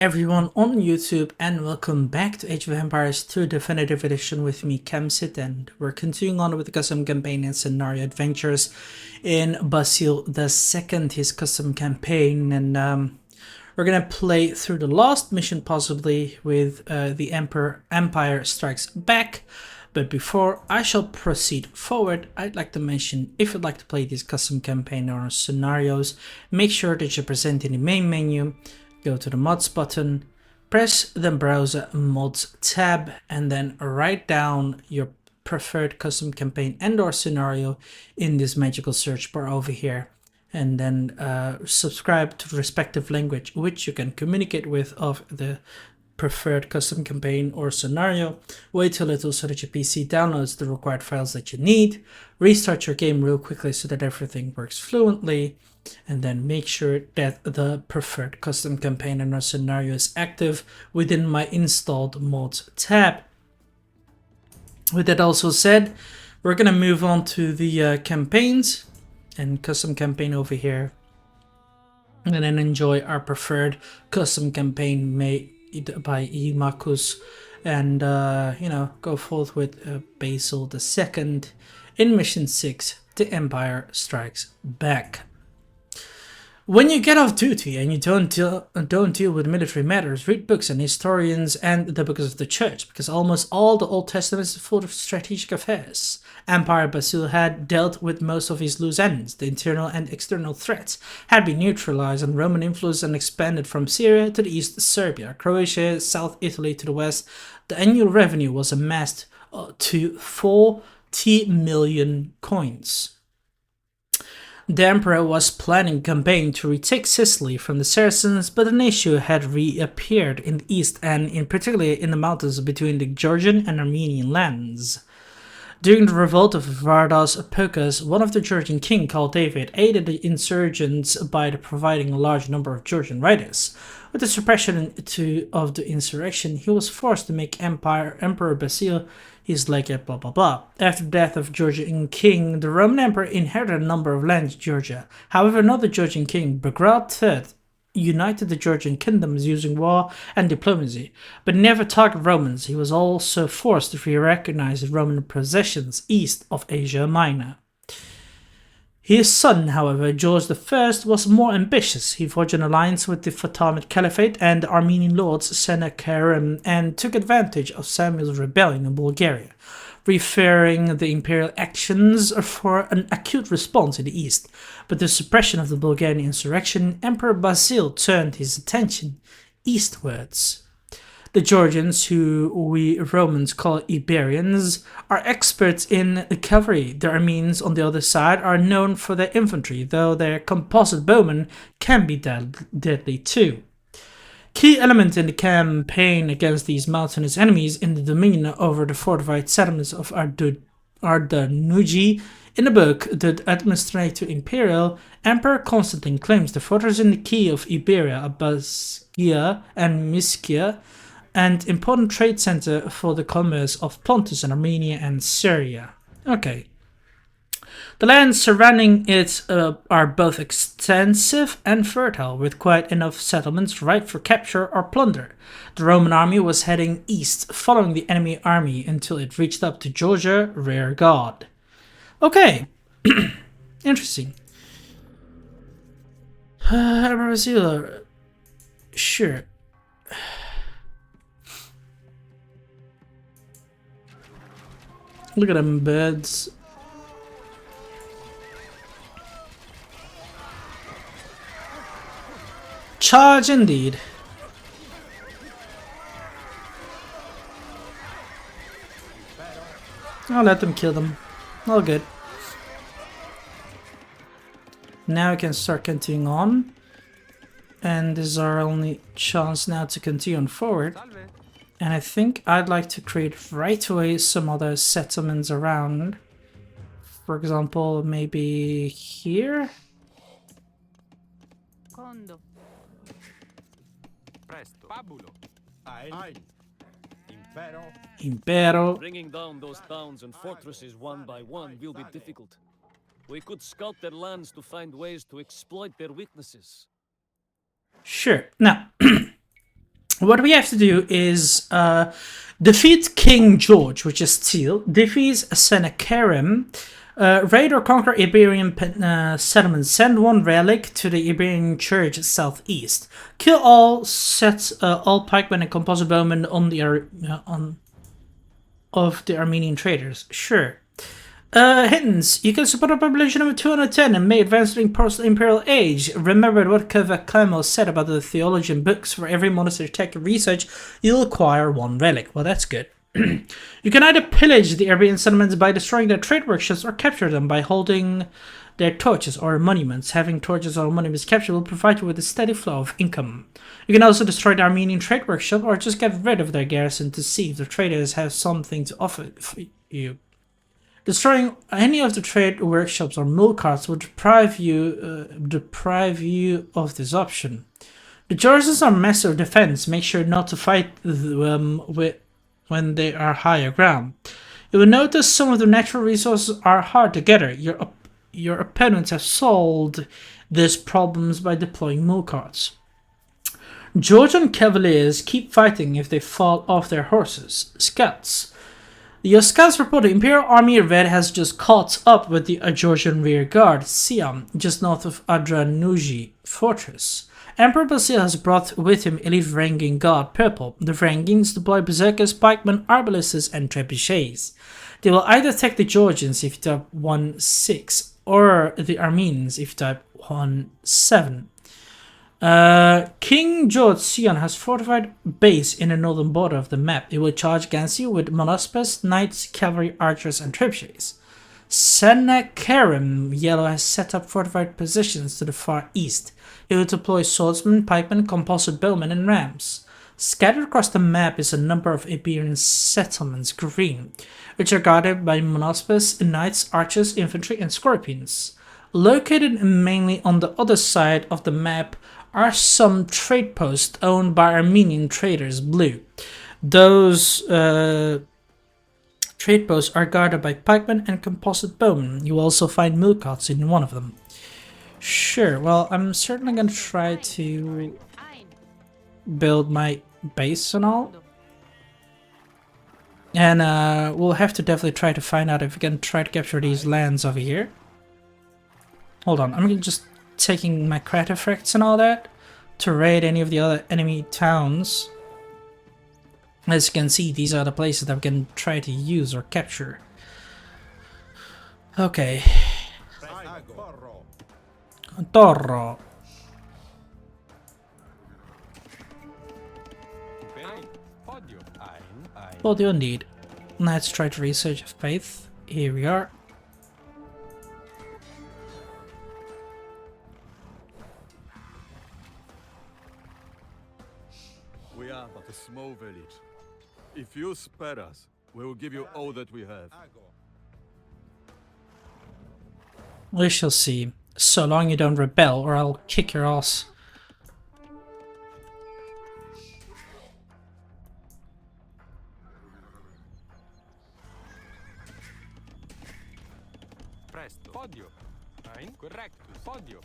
Everyone on YouTube, and welcome back to Age of Empires 2 Definitive Edition with me, Kemsit, and we're continuing on with the custom campaign and scenario adventures in Basil II, his custom campaign, and we're gonna play through the last mission possibly with the Empire Strikes Back. But before I shall proceed forward, I'd like to mention, if you'd like to play this custom campaign or scenarios, make sure that you're present in the main menu. Go to the mods button, press the browser mods tab, and then write down your preferred custom campaign and or scenario in this magical search bar over here. And then subscribe to the respective language which you can communicate with of the preferred custom campaign or scenario. Wait a little so that your PC downloads the required files that you need. Restart your game real quickly so that everything works fluently. And then make sure that the preferred custom campaign and or scenario is active within my installed mods tab. With that also said, we're gonna move on to the campaigns and custom campaign over here, and then enjoy our preferred custom campaign made by Imakus, and go forth with Basil II in mission 6, The Empire Strikes Back. When you get off duty and you don't deal with military matters, read books and historians and the books of the church, because almost all the Old Testament is full of strategic affairs. Empire Basil had dealt with most of his loose ends. The internal and external threats had been neutralized, and Roman influence and expanded from Syria to the east, Serbia, Croatia, South Italy to the west. The annual revenue was amassed to 40 million coins. The emperor was planning a campaign to retake Sicily from the Saracens, but an issue had reappeared in the east, and in particular in the mountains between the Georgian and Armenian lands. During the revolt of Vardas Pocas, one of the Georgian king called David aided the insurgents by providing a large number of Georgian riders. With the suppression of the insurrection, he was forced to make Emperor Basil his legate, blah blah blah. After the death of Georgian king, the Roman emperor inherited a number of lands in Georgia. However, another Georgian king, Bagrat III, united the Georgian kingdoms using war and diplomacy, but never targeted Romans. He was also forced to re-recognize the Roman possessions east of Asia Minor. His son, however, George I, was more ambitious. He forged an alliance with the Fatimid Caliphate and the Armenian lords Sennacherib and took advantage of Samuel's rebellion in Bulgaria, referring the imperial actions for an acute response in the east. But the suppression of the Bulgarian insurrection, Emperor Basil turned his attention eastwards. The Georgians, who we Romans call Iberians, are experts in cavalry. The Armenians, on the other side, are known for their infantry, though their composite bowmen can be deadly too. Key element in the campaign against these mountainous enemies in the dominion over the fortified settlements of Ardanuji. In the book, The Administrator Imperial, Emperor Constantine claims the fortress in the key of Iberia, Abasgia and Mysia, and important trade center for the commerce of Pontus and Armenia and Syria. Okay. The lands surrounding it are both extensive and fertile, with quite enough settlements ripe for capture or plunder. The Roman army was heading east, following the enemy army until it reached up to Georgia, rear guard. Okay. Interesting. Sure. Look at them birds. Charge indeed. I'll let them kill them. All good. Now we can start continuing on. And this is our only chance now to continue on forward. And I think I'd like to create right away some other settlements around. For example, maybe here? Impero. Bringing down those towns and fortresses one by one will be difficult. We could scout their lands to find ways to exploit their weaknesses. Sure. Now, What we have to do is defeat King George, which is Steel, defeat Sennacherib, raid or conquer Iberian settlements, send one relic to the Iberian church southeast, kill all all pikemen and composite bowmen on the of the Armenian traders. Sure. Hints. You can support a population number 210 and may advance during post-imperial age. Remember what Kavakamo said about the theologian books. For every monastery tech research, you'll acquire one relic. Well, that's good. You can either pillage the Arabian settlements by destroying their trade workshops or capture them by holding their torches or monuments. Having torches or monuments captured will provide you with a steady flow of income. You can also destroy the Armenian trade workshop or just get rid of their garrison to see if the traders have something to offer you. Destroying any of the trade workshops or mill carts would deprive you of this option. The Georgians are massive defense. Make sure not to fight them when they are higher ground. You will notice some of the natural resources are hard to gather. Your opponents have solved these problems by deploying mill carts. Georgian cavaliers keep fighting if they fall off their horses. Scouts. Your scouts report the Imperial Army Red has just caught up with the Georgian rear guard, Siam, just north of Adranuji Fortress. Emperor Basil has brought with him elite Varangian Guard Purple. The Varangians deploy berserkers, pikemen, arbalests, and trebuchets. They will either attack the Georgians if you type 1-6, or the Armenians if you type 1-7. King George Sion has fortified base in the northern border of the map. It will charge against you with Monospes, Knights, Cavalry, Archers, and Trebuchets. Sennacherib Yellow has set up fortified positions to the far east. It will deploy swordsmen, pikemen, composite bowmen, and rams. Scattered across the map is a number of Iberian settlements, green, which are guarded by Monospes, Knights, Archers, Infantry, and Scorpions. Located mainly on the other side of the map are some trade posts owned by Armenian traders, blue. Those trade posts are guarded by pikemen and composite bowmen. You will also find mill carts in one of them. Sure, well, I'm certainly going to try to build my base and all. And we'll have to definitely try to find out if we can try to capture these lands over here. Hold on, I'm just taking my crat effects and all that to raid any of the other enemy towns. As you can see, these are the places that we can try to use or capture. Okay. Torro. Podio indeed. Let's try to research faith. Here we are. We are but a small village. If you spare us, we will give you all that we have. We shall see. So long you don't rebel, or I'll kick your ass. Presto. Podio. Ein. Correctus. Podio.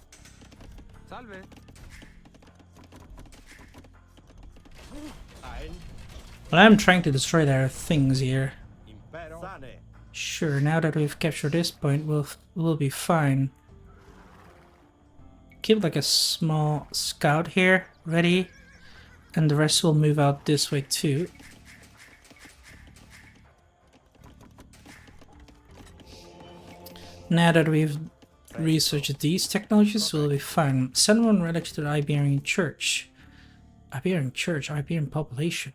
Salve. Well, I'm trying to destroy their things here. Sure, now that we've captured this point, we'll be fine. Keep like a small scout here, ready. And the rest will move out this way too. Now that we've researched these technologies, we'll be fine. Send one relic to the Iberian Church. Iberian Church, Iberian population.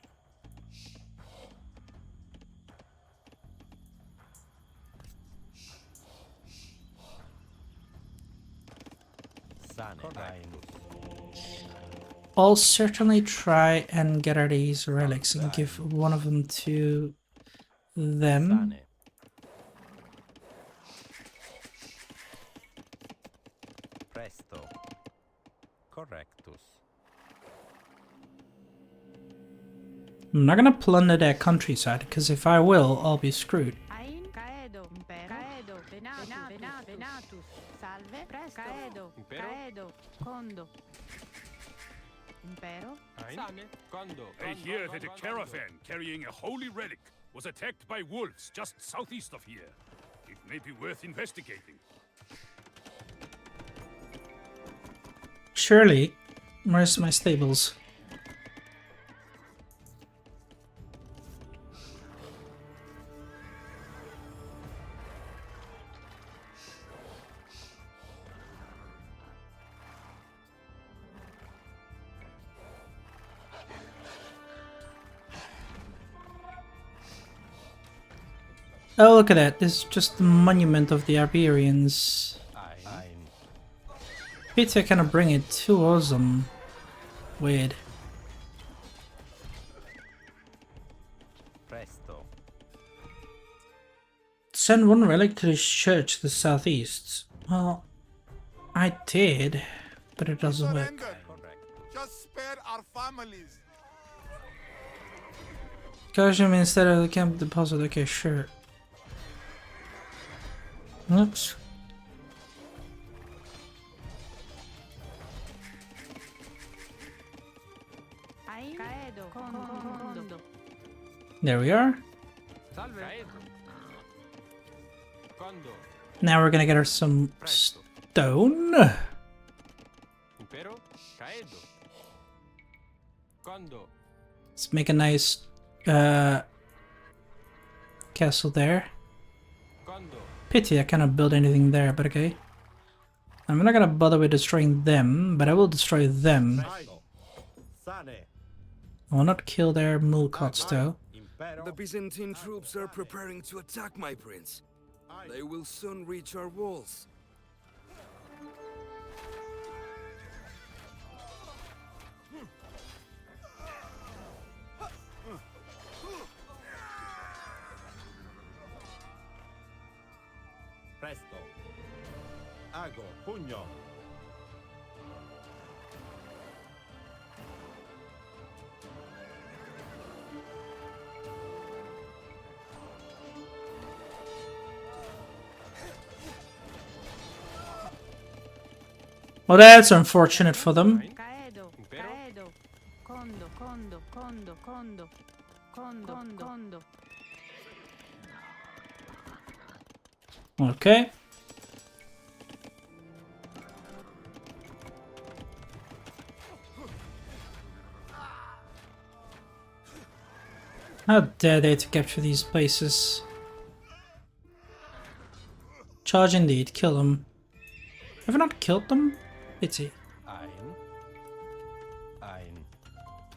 I'll certainly try and gather these relics and give one of them to them. Presto. Correctus. I'm not gonna plunder their countryside, because if I will, I'll be screwed. Impero. Sane. Condo. I hear that a caravan carrying a holy relic was attacked by wolves just southeast of here. It may be worth investigating. Surely. Where's my stables? Oh, look at that. This is just the monument of the Iberians. Pity I cannot bring it. Too awesome. Weird. Presto. Send one relic to the church to the southeast. Well, I did, but it doesn't work. Surrender. Just spare our families. Caution instead of the camp deposit. Okay, sure. Oops. There we are. Salve. Condo. Now we're gonna get her some stone. Impero. Caedo. Condo. Let's make a nice castle there. Condo. Pity I cannot build anything there, but okay. I'm not gonna bother with destroying them, but I will destroy them. I will not kill their mule cots though. The Byzantine troops are preparing to attack, my prince. They will soon reach our walls. Presto. Ago, pugno. Well, that's unfortunate for them. Caedo, caedo. Condo, condo, condo, condo. Condo, condo. Okay. How dare they to capture these places? Charge indeed, kill them. Have I not killed them? Pity. Ein.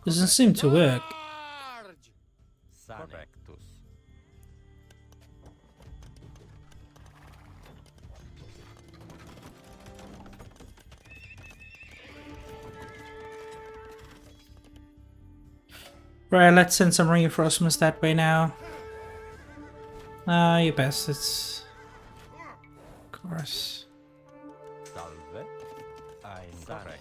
Doesn't seem to work. Correctus. Right, let's send some reinforcements that way now. Ah, you bastards. Of course. Salve. Ein. Correctus.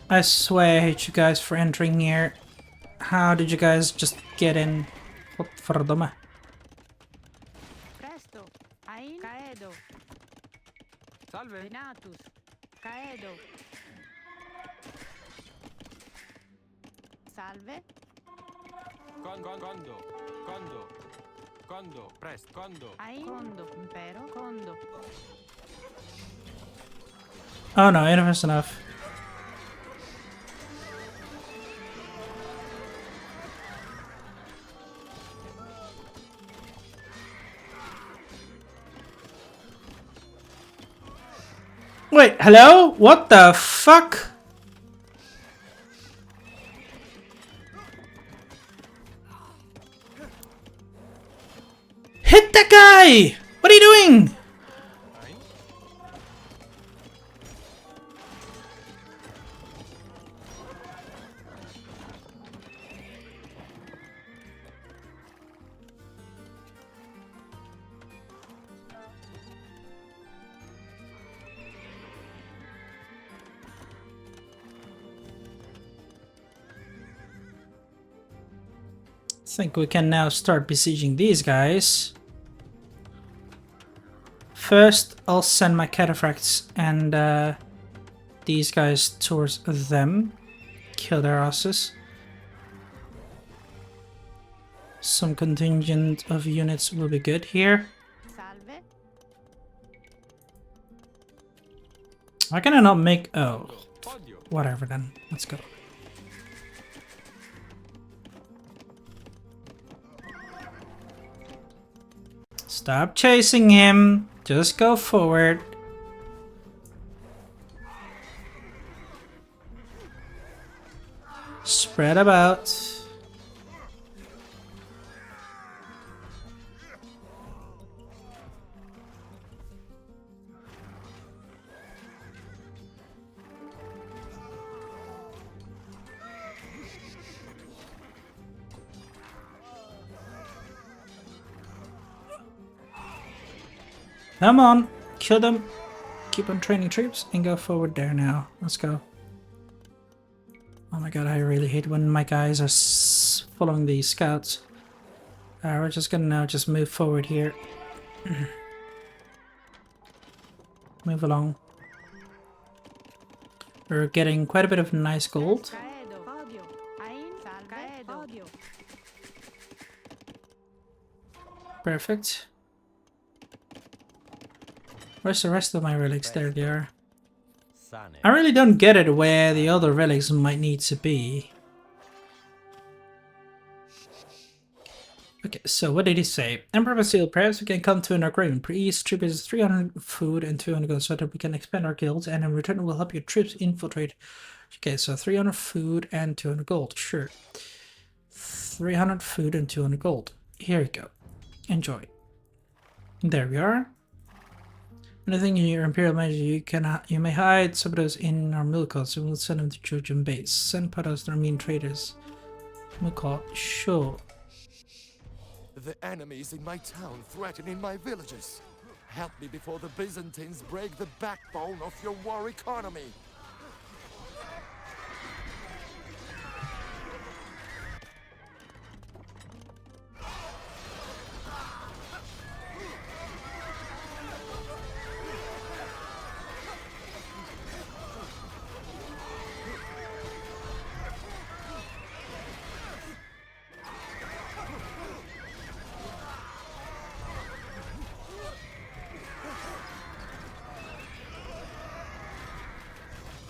I swear I hate you guys for entering here. How did you guys just get in? Godverdomme. Presto. Ein. Caedo. Salve. Venatus. Caedo. Salve. Condo. Condo. Condo. Presto. Condo. Ein. Condo. Impero. Condo. Oh no, enough is enough. Wait, hello? What the fuck? Hit that guy! What are you doing? I think we can now start besieging these guys. First, I'll send my cataphracts and these guys towards them. Kill their asses. Some contingent of units will be good here. Salve. Why can I not make... Oh, Odio. whatever then. Let's go. Stop chasing him. Just go forward. Spread about. Come on, kill them. Keep on training troops and go forward there now. Let's go. Oh my god, I really hate when my guys are following these scouts. We're just gonna now just move forward here. Move along. We're getting quite a bit of nice gold. Caedo. Odio. Ain. Salve. Odio. Perfect. Where's the rest of my relics? There they are. Sane. I really don't get it where the other relics might need to be. Okay, so what did he say? Emperor Basil, perhaps we can come to an agreement. Please distribute us 300 food and 200 gold so that we can expand our guilds, and in return we'll help your troops infiltrate. Okay, so 300 food and 200 gold. Sure. 300 food and 200 gold. Here we go. Enjoy. There we are. Anything in your Imperial Majesty, you may hide some of those in our Milcots and we'll send them to Trojan base. Send Pados, their mean traitors. Milcot, sure. The enemies in my town threatening my villages. Help me before the Byzantines break the backbone of your war economy.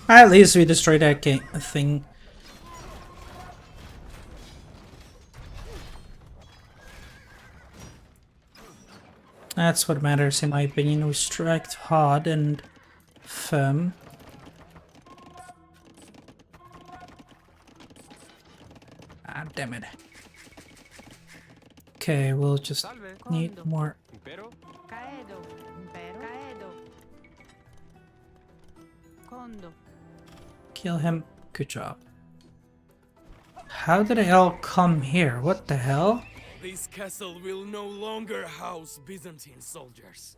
At least we destroyed that thing. That's what matters in my opinion. We strike hard and firm. Ah, damn it. Okay, we'll just Salve. need more. Impero. Caedo. Impero. Caedo. Condo. Kill him. Good job. How did they all come here? What the hell? This castle will no longer house Byzantine soldiers.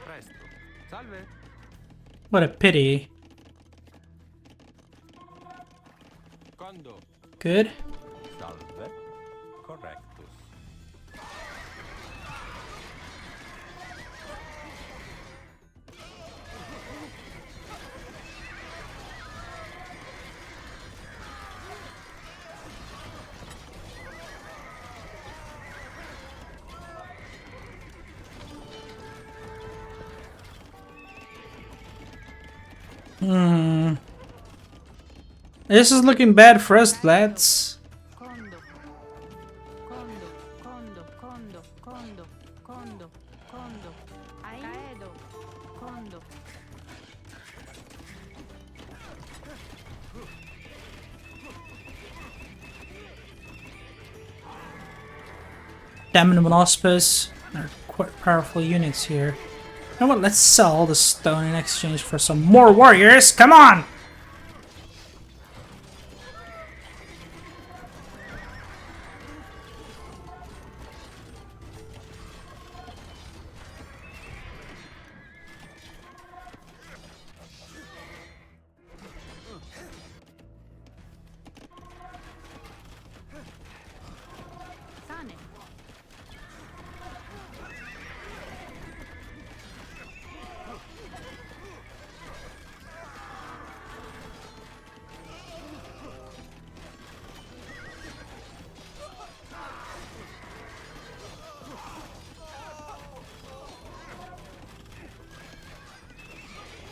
Presto. Salve. What a pity. Condo. Good. Salve. Correctus. This is looking bad for us, lads. Condo. Condo. Condo. Condo. Condo. Condo. Condo. Ain. Caedo. Condo. Damnable Auspice. They're quite powerful units here. You know what? Let's sell the stone in exchange for some more warriors. Come on!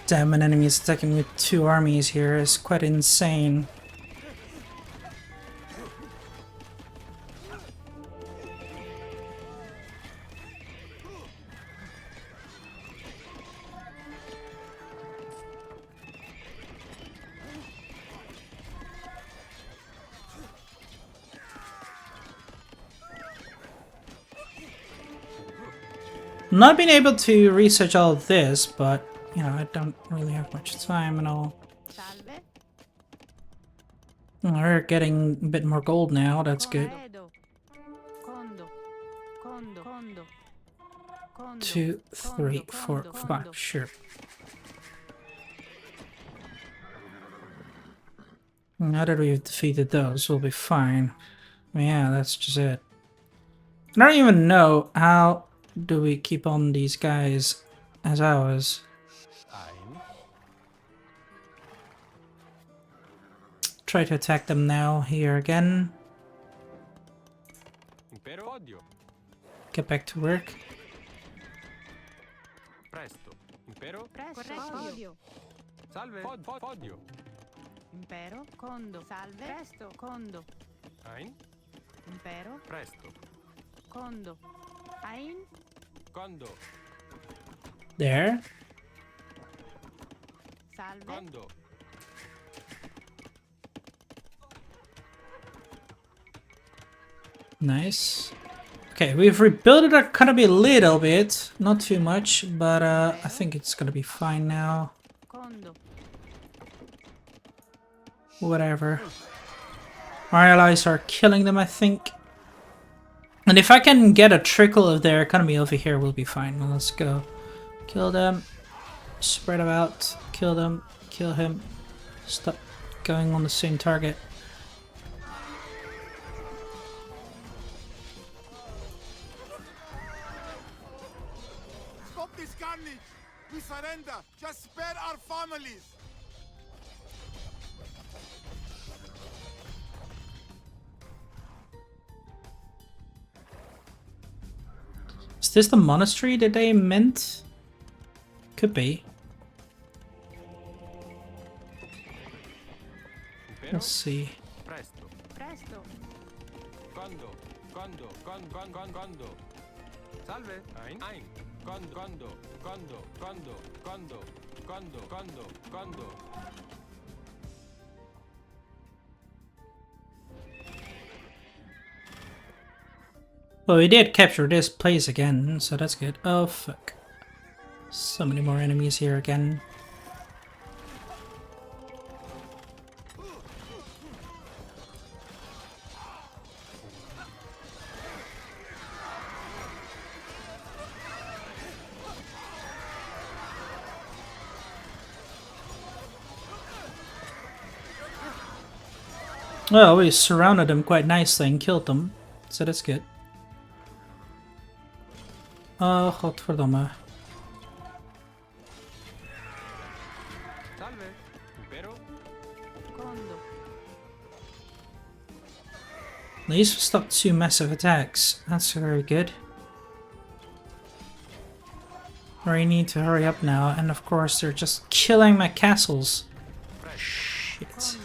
Damn, an enemy is attacking with 2 armies here is quite insane. Not being able to research all of this, but you know, I don't really have much time and all. Salve. We're getting a bit more gold now, that's good. Edo. Condo. Condo. Condo. Condo. 2, 3, 4, Condo. 5, sure. Now that we've defeated those, we'll be fine. Yeah, that's just it. I don't even know how do we keep on these guys as ours. Ein. Try to attack them now here again. Impero odio. Get back to work. Presto. Impero. Presto. Odio. Salve. Odio. Impero. Condo. Salve. Presto. Condo. Ein. Impero. Presto. Condo. Ein. Condo. There. Salve. Condo. Nice. Okay, we've rebuilt it kind of a little bit. Not too much, but I think it's gonna be fine now. Condo. Whatever. Our allies are killing them, I think. And if I can get a trickle of their economy over here, we'll be fine. Well, let's go. Kill them. Spread them out. Kill them. Kill him. Stop going on the same target. Stop this carnage! We surrender! Just spare our families! Is this the monastery that they meant? Could be. Impero. Let's see. Presto. Presto. Condo. Condo. Condo. Salve. Ein. Condo. Condo. Well, we did capture this place again, so that's good. Oh, fuck. So many more enemies here again. Well, we surrounded them quite nicely and killed them, so that's good. Oh, godverdomme. Salve. Impero. Condo. At least we stopped 2 massive attacks. That's very good. I need to hurry up now, and of course they're just killing my castles. Shit. Condo.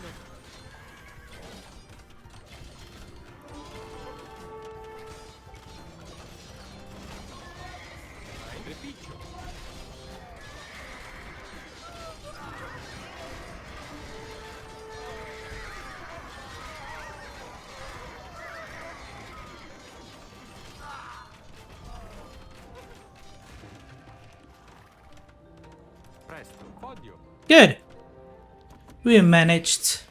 Ein. Repiccio. Presto. Odio. Good. We managed.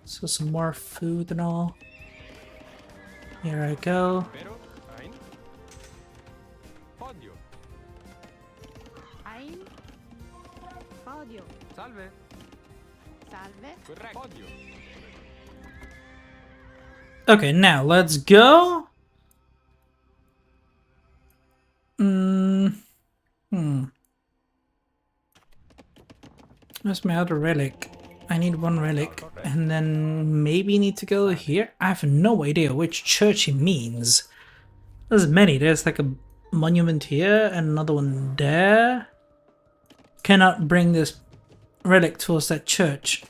So some more food and all. Here I go. Impero. Ein. Odio. Ein. Odio. Salve. Salve. Corretto. Odio. Okay, now let's go. Where's my other relic? I need one relic, and then maybe need to go here. I have no idea which church he means. There's many. There's like a monument here and another one there. Cannot bring this relic towards that church.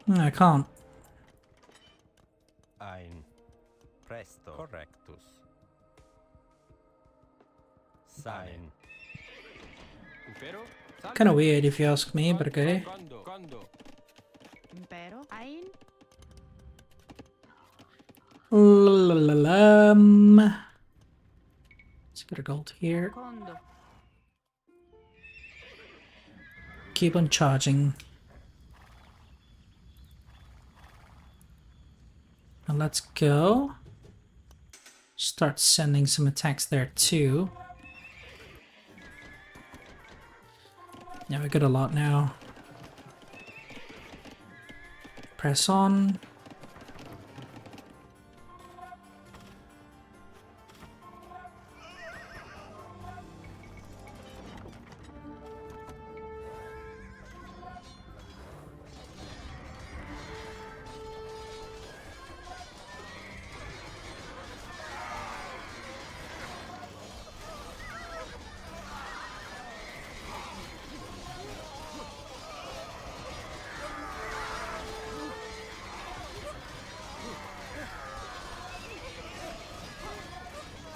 I can't. Ein. Presto. Correctus. Sign. Impero. Kind of weird if you ask me, but okay. Condo. Condo. Impero. Ein. Let's get a gold here. Condo. Keep on charging. Now let's go. Start sending some attacks there too. Yeah, we got a lot now. Press on.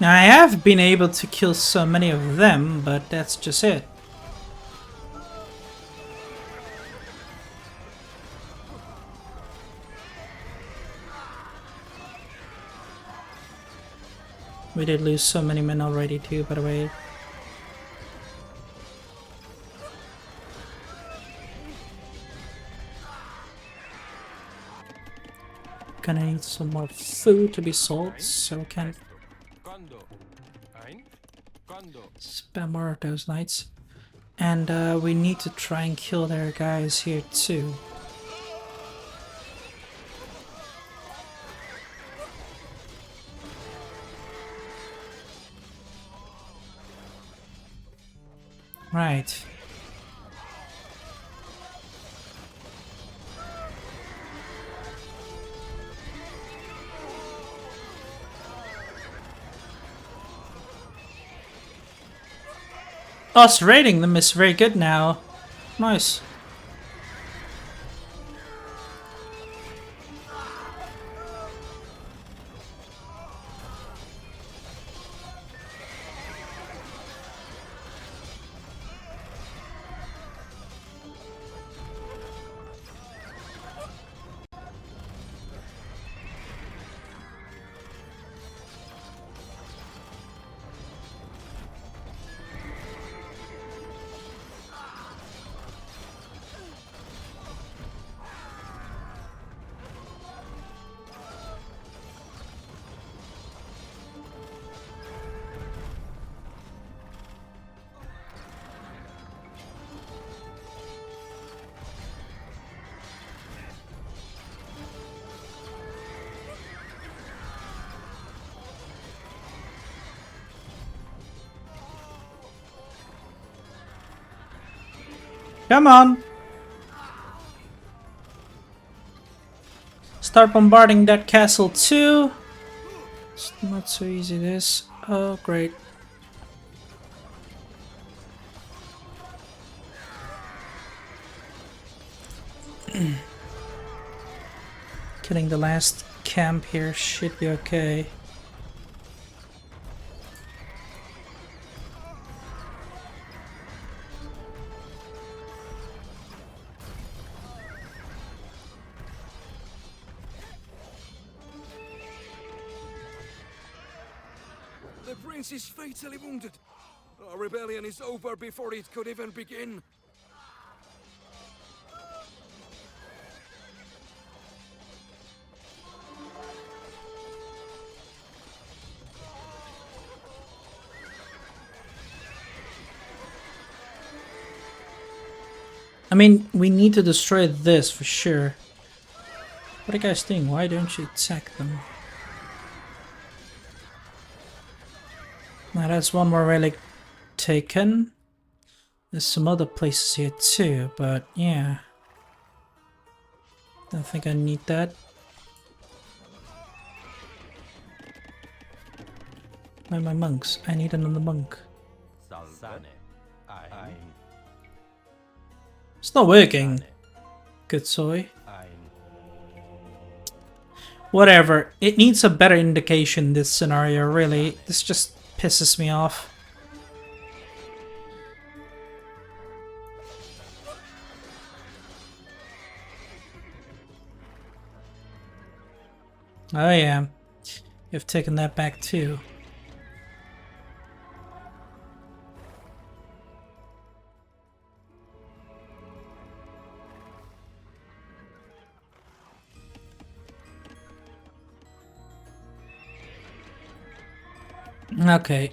Now I have been able to kill so many of them, but that's just it. We did lose so many men already too, by the way. Gonna need some more food to be sold, so we can Condo. Ein. Condo. spam more of those knights. And we need to try and kill their guys here too. Right. Us raiding them is very good now. Nice. Come on! Start bombarding that castle too! It's not so easy this. Oh great. Killing the last camp here should be okay. The prince is fatally wounded. Our rebellion is over before it could even begin. I mean, we need to destroy this for sure. What are you guys doing? Why don't you attack them? Now that's one more relic taken. There's some other places here too, but yeah. Don't think I need that. Where are my monks? I need another monk. Sane. Ein. It's not working. Good soy. Ein. Whatever. It needs a better indication, this scenario, really. This just pisses me off. Oh yeah. You've taken that back too. Okay.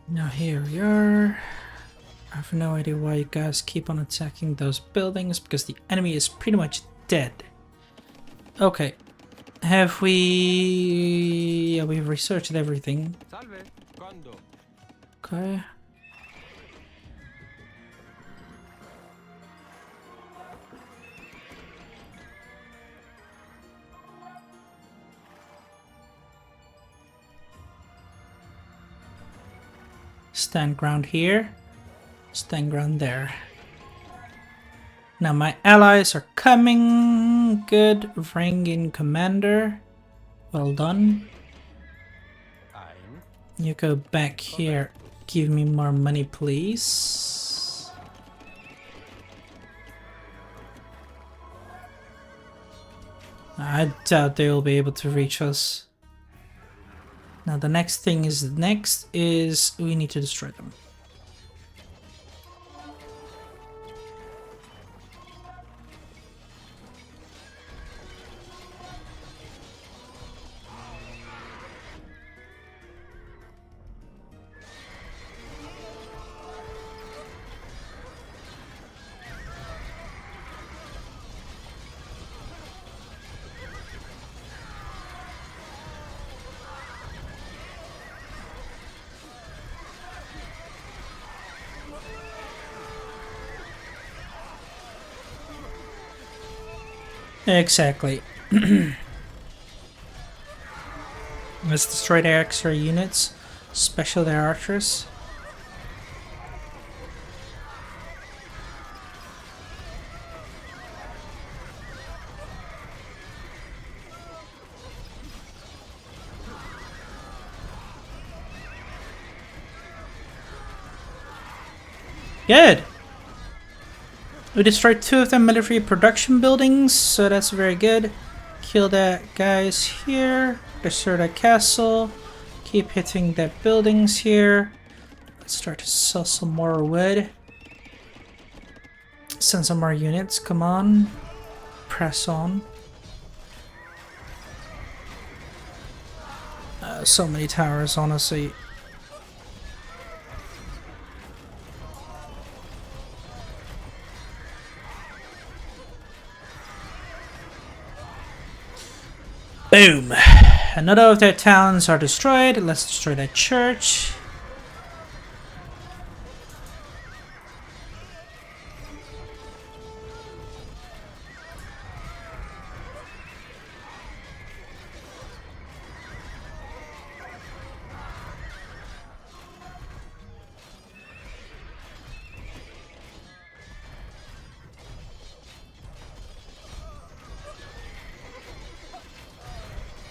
Now here we are. I have no idea why you guys keep on attacking those buildings, because the enemy is pretty much dead. Okay. Have we... Yeah, we've researched everything. Salve. Quando? Okay. Stand ground here. Stand ground there. Now my allies are coming. Good. Ranking commander. Well done. Ein. You go back here. Give me more money, please. I doubt they will be able to reach us. Now the next thing is we need to destroy them. Exactly. Let's destroy their extra units, especially their archers. Good! We destroyed 2 of their military production buildings, so that's very good. Kill that guys here. Destroy that castle. Keep hitting that buildings here. Let's start to sell some more wood. Send some more units, come on. Press on. So many towers, honestly. Boom! Another of their towns are destroyed. Let's destroy that church.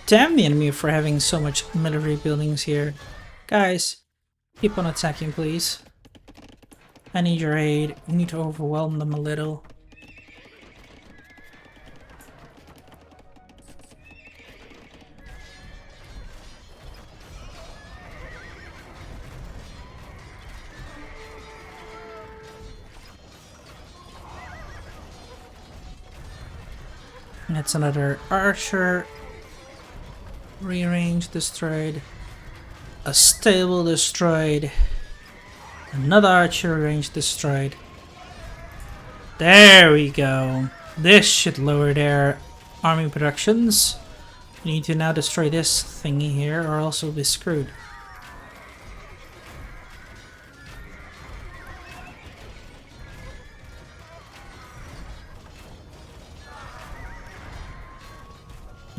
Damn the enemy for having so much military buildings here. Guys, keep on attacking, please. I need your aid. We need to overwhelm them a little. That's another archer. Rearrange destroyed. A stable destroyed. Another archer range destroyed. There we go. This should lower their army productions. We need to now destroy this thingy here or else we'll be screwed.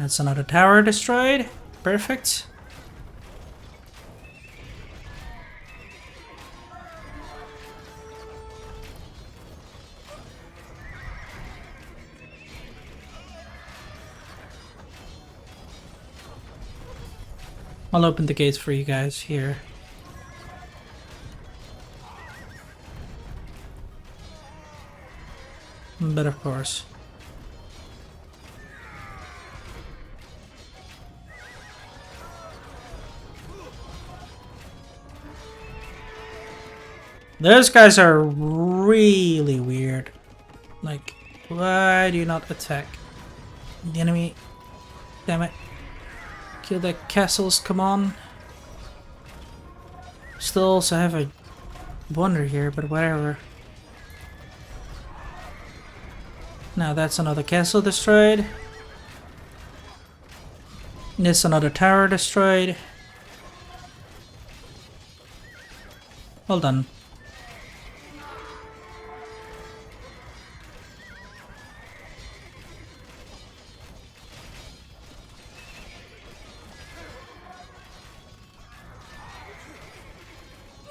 That's another tower destroyed. Perfect. I'll open the gates for you guys here. But of course. Those guys are really weird. Like, why do you not attack the enemy? Damn it. Kill the castles, come on. Still also have a wonder here, but whatever. Now that's another castle destroyed. This another tower destroyed. Well done.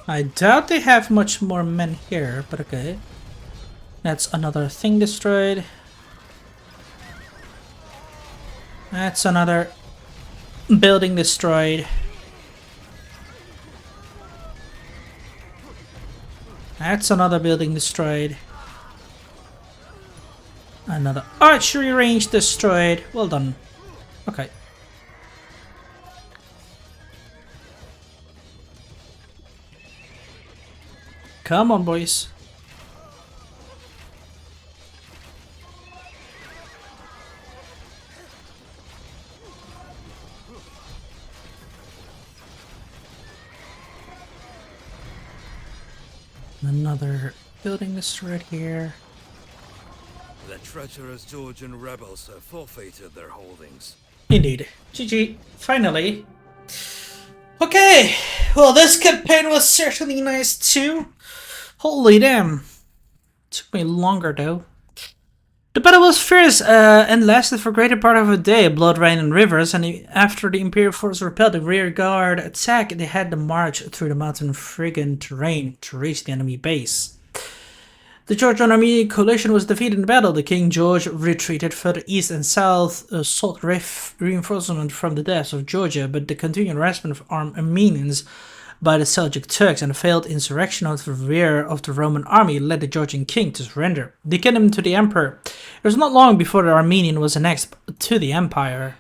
I doubt they have much more men here, but okay. That's another thing destroyed. That's another building destroyed. That's another building destroyed. Another archery range destroyed. Well done. Okay. Come on, boys. Another building destroyed here. The treacherous Georgian rebels have forfeited their holdings. Indeed. GG. Finally. Okay. Well, this campaign was certainly nice too. Holy damn. Took me longer though. The battle was fierce and lasted for greater part of a day. Blood ran in rivers, and after the Imperial force repelled the rear guard attack, they had to march through the mountain friggin' terrain to reach the enemy base. The Georgian-Armenian coalition was defeated in battle. The King George retreated further east and south, sought reinforcement from the depths of Georgia, but the continued harassment of armed Armenians by the Seljuk Turks and a failed insurrection of the rear of the Roman army led the Georgian king to surrender. They gave him to the emperor. It was not long before the Armenian was annexed to the empire.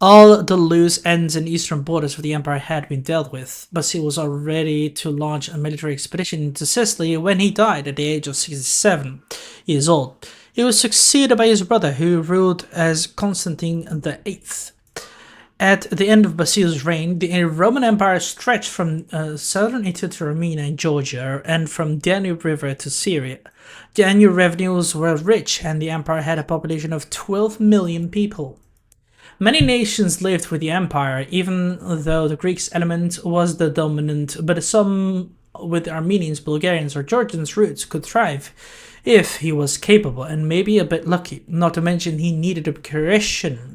All the loose ends and eastern borders of the empire had been dealt with. Basil was already to launch a military expedition into Sicily when he died at the age of 67 years old. He was succeeded by his brother, who ruled as Constantine VIII. At the end of Basil's reign, the Roman Empire stretched from southern Italy to Armenia and Georgia, and from Danube River to Syria. The annual revenues were rich, and the empire had a population of 12 million people. Many nations lived with the empire, even though the Greek element was the dominant, but some with Armenians, Bulgarians, or Georgians' roots could thrive if he was capable and maybe a bit lucky, not to mention he needed a Christian.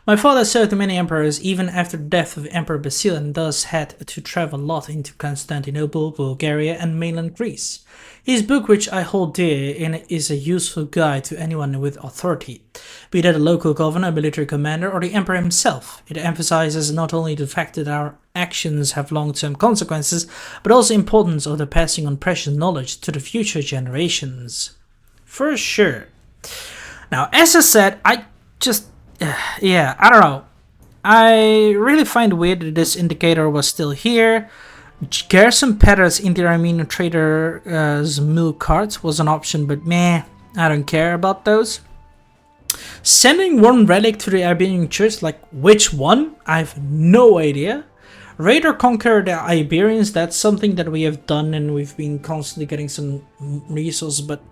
My father served many emperors even after the death of Emperor Basil, and thus had to travel a lot into Constantinople, Bulgaria, and mainland Greece. His book, which I hold dear, is a useful guide to anyone with authority, be that a local governor, a military commander, or the emperor himself. It emphasizes not only the fact that our actions have long-term consequences, but also the importance of the passing on precious knowledge to the future generations. For sure. Now, as I said, I don't know. I really find it weird that this indicator was still here. Garrison patterns in the Armenian trader's milk carts was an option, but meh, I don't care about those. Sending one relic to the Iberian church, like which one? I have no idea. Raid or conquer the Iberians, that's something that we have done and we've been constantly getting some resources, but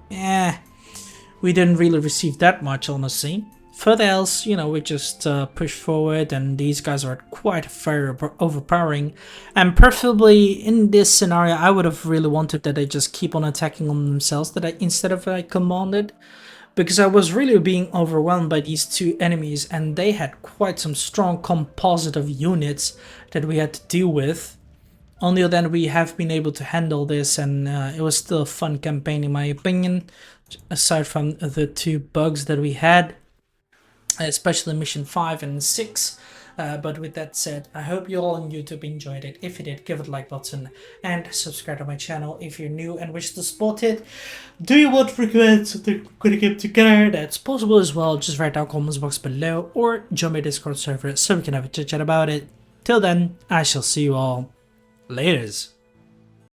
we didn't really receive that much, honestly. Further else, we just push forward, and these guys are quite very overpowering. And preferably in this scenario, I would have really wanted that they just keep on attacking on themselves instead of commanded. because I was really being overwhelmed by these two enemies, and they had quite some strong composite of units that we had to deal with. Only then we have been able to handle this, and it was still a fun campaign in my opinion, aside from the two bugs that we had, especially mission 5 and 6. But with that said, I hope you all on YouTube enjoyed it. If you did, give it a like button and subscribe to my channel if you're new and wish to support it. Do you want to recommend something we're gonna get together? That's possible as well. Just write down comments box below or join my Discord server so we can have a chit chat about it. Till then, I shall see you all laters.